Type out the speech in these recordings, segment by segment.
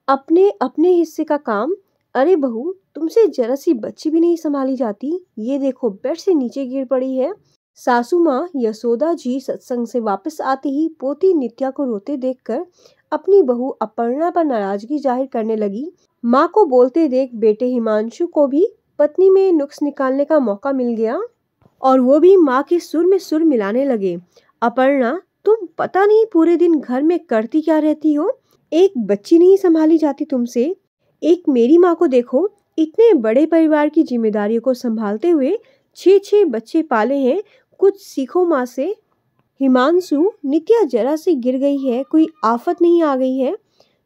अपने अपने हिस्से का काम। अरे बहू, तुमसे जरा सी बच्ची भी नहीं संभाली जाती। ये देखो, बेड से नीचे गिर पड़ी है। सासू माँ यशोदा जी सत्संग से वापस आते ही पोती नित्या को रोते देखकर अपनी बहू अपर्णा पर नाराजगी जाहिर करने लगी। माँ को बोलते देख बेटे हिमांशु को भी पत्नी में नुक्स निकालने का मौका मिल गया और वो भी माँ के सुर में सुर मिलाने लगे। अपर्णा, तुम पता नहीं पूरे दिन घर में करती क्या रहती हो। एक बच्ची नहीं संभाली जाती तुमसे। एक मेरी माँ को देखो, इतने बड़े परिवार की जिम्मेदारियों को संभालते हुए 6 बच्चे पाले हैं। कुछ सीखो माँ से। हिमांशु, नित्या जरा से गिर गई है, कोई आफत नहीं आ गई है।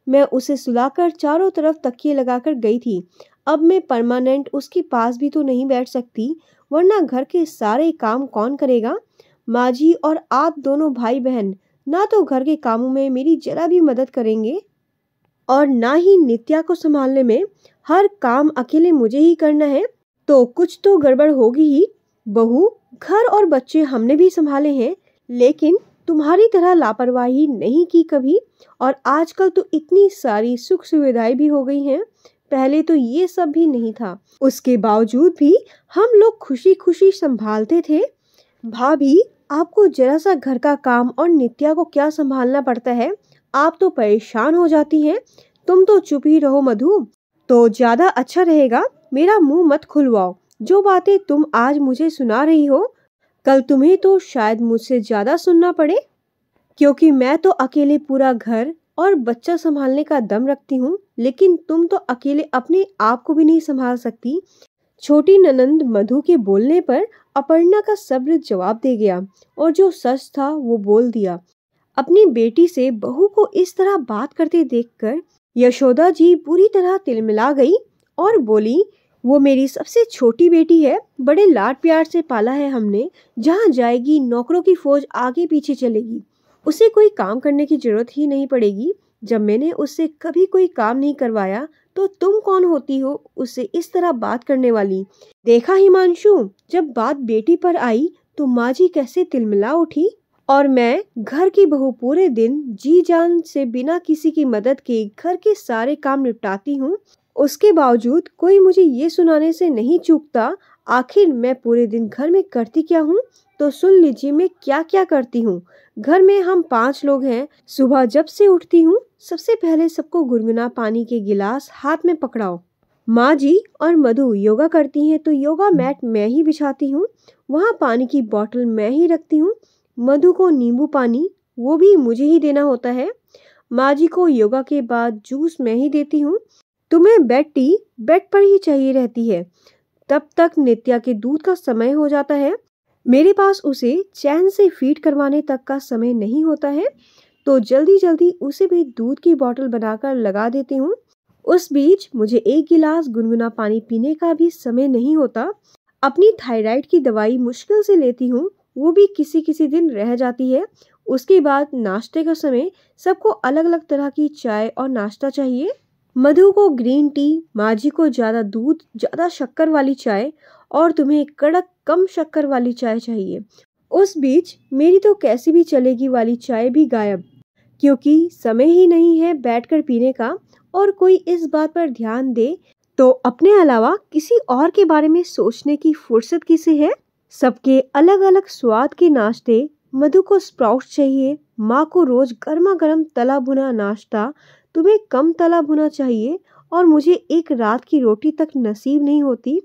मैं उसे सुलाकर चारों तरफ तकिए लगाकर गई थी। अब मैं परमानेंट उसके पास भी तो नहीं बैठ सकती, वरना घर के सारे काम कौन करेगा। माँ जी और आप दोनों भाई बहन ना तो घर के कामों में मेरी जरा भी मदद करेंगे और ना ही नित्या को संभालने में। हर काम अकेले मुझे ही करना है, तो कुछ तो गड़बड़ होगी ही। बहू, घर और बच्चे हमने भी संभाले हैं, लेकिन तुम्हारी तरह लापरवाही नहीं की कभी। और आजकल तो इतनी सारी सुख सुविधाएं भी हो गई हैं, पहले तो ये सब भी नहीं था। उसके बावजूद भी हम लोग खुशी खुशी संभालते थे। भाभी, आपको जरा सा घर का काम और नित्या को क्या संभालना पड़ता है। आप तो परेशान हो जाती हैं। तुम तो चुप ही रहो मधु, तो ज्यादा अच्छा रहेगा। मेरा मुंह मत खुलवाओ। जो बातें तुम आज मुझे सुना रही हो, कल तुम्हें तो शायद मुझसे ज्यादा सुनना पड़े, क्योंकि मैं तो अकेले पूरा घर और बच्चा संभालने का दम रखती हूँ, लेकिन तुम तो अकेले अपने आप को भी नहीं संभाल सकती। छोटी ननंद मधु के बोलने पर अपर्णा का सब्र जवाब दे गया और जो सच था वो बोल दिया। अपनी बेटी से बहू को इस तरह बात करते देखकर यशोदा जी पूरी तरह तिलमिला गई और बोली, वो मेरी सबसे छोटी बेटी है, बड़े लाड प्यार से पाला है हमने। जहाँ जाएगी नौकरों की फौज आगे पीछे चलेगी, उसे कोई काम करने की जरूरत ही नहीं पड़ेगी। जब मैंने उससे कभी कोई काम नहीं करवाया तो तुम कौन होती हो उससे इस तरह बात करने वाली। देखा हिमांशु, जब बात बेटी पर आई तो माँ जी कैसे तिलमिला उठी। और मैं घर की बहू पूरे दिन जी जान से बिना किसी की मदद के घर के सारे काम निपटाती हूँ, उसके बावजूद कोई मुझे ये सुनाने से नहीं चूकता आखिर मैं पूरे दिन घर में करती क्या हूँ। तो सुन लीजिए मैं क्या क्या करती हूँ। घर में हम 5 लोग हैं। सुबह जब से उठती हूँ सबसे पहले सबको गुनगुना पानी के गिलास हाथ में पकड़ाओ। माँ जी और मधु योगा करती हैं तो योगा मैट मैं ही बिछाती हूँ, वहाँ पानी की बोतल मैं ही रखती हूँ। मधु को नींबू पानी वो भी मुझे ही देना होता है। माँ जी को योगा के बाद जूस मैं ही देती हूँ। तुम्हें बेड टी बेड पर ही चाहिए रहती है। तब तक नित्या के दूध का समय हो जाता है। मेरे पास उसे चैन से फीड करवाने तक का समय नहीं होता है, तो जल्दी जल्दी उसे भी दूध की बोतल बनाकर लगा देती हूँ। उस बीच मुझे 1 गिलास गुनगुना पानी पीने का भी समय नहीं होता। अपनी थायराइड की दवाई मुश्किल से लेती हूँ, वो भी किसी किसी दिन रह जाती है। उसके बाद नाश्ते का समय, सबको अलग अलग तरह की चाय और नाश्ता चाहिए। मधु को ग्रीन टी, माँ जी को ज्यादा दूध ज्यादा शक्कर वाली चाय और तुम्हें कड़क कम शक्कर वाली चाय चाहिए। उस बीच मेरी तो कैसी भी चलेगी वाली चाय भी गायब, क्योंकि समय ही नहीं है बैठकर पीने का। और कोई इस बात पर ध्यान दे तो अपने अलावा किसी और के बारे में सोचने की फुर्सत किसे है। सबके अलग अलग स्वाद के नाश्ते। मधु को स्प्राउट्स चाहिए, माँ को रोज गर्मा गर्म तला भुना नाश्ता, तुम्हें कम तला भुना चाहिए और मुझे एक रात की रोटी तक नसीब नहीं होती।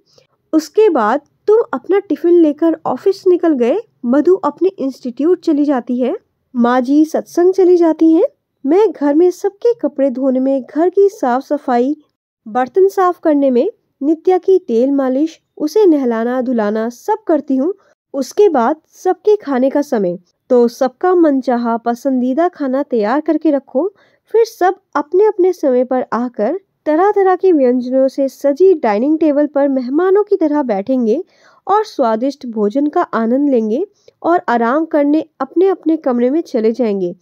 उसके बाद तुम अपना टिफिन लेकर ऑफिस निकल गए, मधु अपने इंस्टीट्यूट चली जाती है, माँ जी सत्संग चली जाती हैं। मैं घर में सबके कपड़े धोने में, घर की साफ सफाई, बर्तन साफ करने में, नित्या की तेल मालिश, उसे नहलाना धुलाना सब करती हूँ। उसके बाद सबके खाने का समय, तो सबका मनचाहा पसंदीदा खाना तैयार करके रखो। फिर सब अपने अपने समय पर आकर तरह तरह के व्यंजनों से सजी डाइनिंग टेबल पर मेहमानों की तरह बैठेंगे और स्वादिष्ट भोजन का आनंद लेंगे और आराम करने अपने अपने कमरे में चले जाएंगे।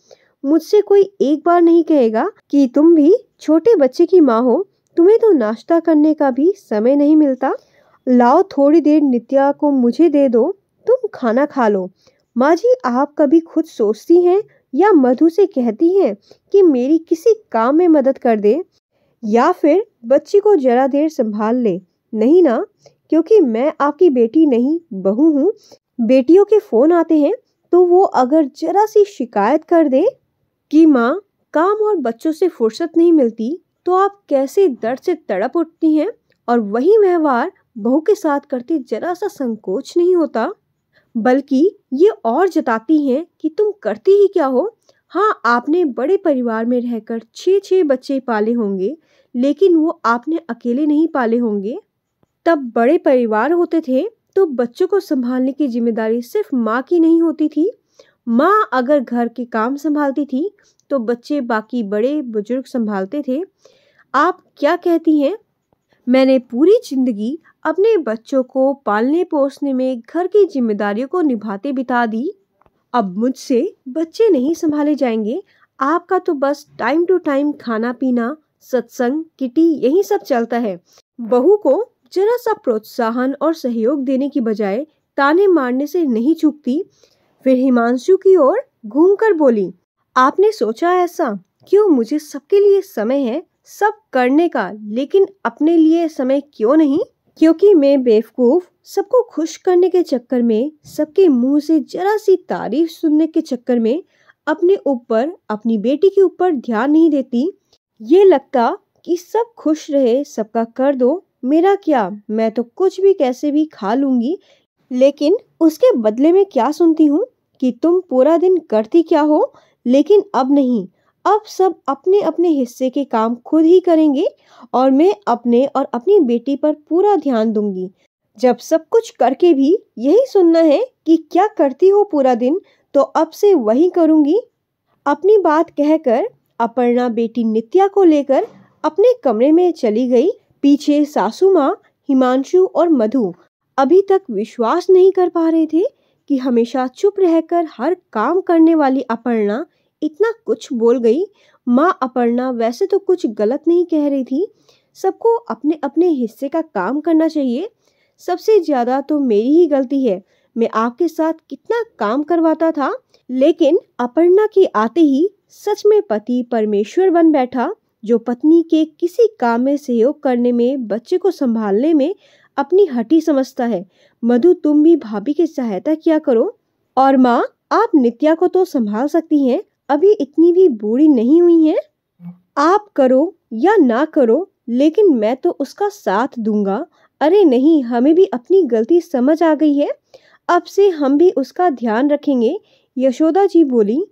मुझसे कोई एक बार नहीं कहेगा कि तुम भी छोटे बच्चे की माँ हो, तुम्हें तो नाश्ता करने का भी समय नहीं मिलता। लाओ थोड़ी देर नित्या को मुझे दे दो, तुम खाना खा लो। माँ जी, आप कभी खुद सोचती हैं या मधु से कहती हैं कि मेरी किसी काम में मदद कर दे। या फिर बच्ची को जरा देर संभाल ले। नहीं ना, क्योंकि मैं आपकी बेटी नहीं बहू हूँ। बेटियों के फोन आते हैं तो वो अगर जरा सी शिकायत कर दे कि माँ काम और बच्चों से फुर्सत नहीं मिलती, तो आप कैसे दर्द से तड़प उठती हैं और वही व्यवहार बहू के साथ करते जरा सा संकोच नहीं होता, बल्कि ये और जताती हैं कि तुम करती ही क्या हो। हाँ, आपने बड़े परिवार में रहकर 6-6 बच्चे पाले होंगे, लेकिन वो आपने अकेले नहीं पाले होंगे। तब बड़े परिवार होते थे तो बच्चों को संभालने की जिम्मेदारी सिर्फ माँ की नहीं होती थी। माँ अगर घर के काम संभालती थी तो बच्चे बाकी बड़े बुजुर्ग संभालते थे। आप क्या कहती हैं? मैंने पूरी जिंदगी अपने बच्चों को पालने पोसने में घर की जिम्मेदारियों को निभाते बिता दी। अब मुझसे बच्चे नहीं संभाले जाएंगे। आपका तो बस टाइम टू टाइम खाना पीना, सत्संग, किटी यही सब चलता है। बहू को जरा सा प्रोत्साहन और सहयोग देने की बजाय ताने मारने से नहीं चूकती। फिर हिमांशु की ओर घूमकर बोली, आपने सोचा ऐसा क्यों? मुझे सबके लिए समय है सब करने का, लेकिन अपने लिए समय क्यों नहीं? क्योंकि मैं बेवकूफ सबको खुश करने के चक्कर में, सबके मुंह से जरा सी तारीफ सुनने के चक्कर में अपने ऊपर, अपनी बेटी के ऊपर ध्यान नहीं देती। ये लगता कि सब खुश रहे, सबका कर दो, मेरा क्या, मैं तो कुछ भी कैसे भी खा लूंगी। लेकिन उसके बदले में क्या सुनती हूँ कि तुम पूरा दिन करती क्या हो। लेकिन अब नहीं, अब सब अपने अपने हिस्से के काम खुद ही करेंगे और मैं अपने और अपनी बेटी पर पूरा ध्यान दूंगी। जब सब कुछ करके भी यही सुनना है कि क्या करती हो पूरा दिन, तो अब से वही करूंगी। अपनी बात कहकर अपर्णा बेटी नित्या को लेकर अपने कमरे में चली गई। पीछे सासू माँ, हिमांशु और मधु अभी तक विश्वास नहीं कर पा रहे थे कि हमेशा चुप रहकर हर काम करने वाली अपर्णा इतना कुछ बोल गई। माँ अपर्णा वैसे तो कुछ गलत नहीं कह रही थी। सबको अपने अपने हिस्से का काम करना चाहिए। सबसे ज्यादा तो मेरी ही गलती है। मैं आपके साथ कितना काम करवाता था, लेकिन अपर्णा के आते ही सच में पति परमेश्वर बन बैठा, जो पत्नी के किसी काम में सहयोग करने में, बच्चे को संभालने में अपनी हटी समझता है। मधु, तुम भी भाभी की सहायता किया करो। और माँ, आप नित्या को तो संभाल सकती हैं, अभी इतनी भी बूढ़ी नहीं हुई हैं। आप करो या ना करो, लेकिन मैं तो उसका साथ दूंगा। अरे नहीं, हमें भी अपनी गलती समझ आ गई है, अब से हम भी उसका ध्यान रखेंगे, यशोदा जी बोली।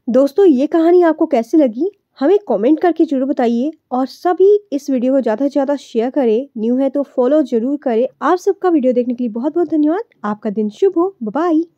दोस्तों, ये कहानी आपको कैसी लगी हमें कमेंट करके जरूर बताइए और सभी इस वीडियो को ज़्यादा से ज़्यादा शेयर करें। न्यू है तो फॉलो जरूर करें। आप सबका वीडियो देखने के लिए बहुत बहुत धन्यवाद। आपका दिन शुभ हो। Bye bye.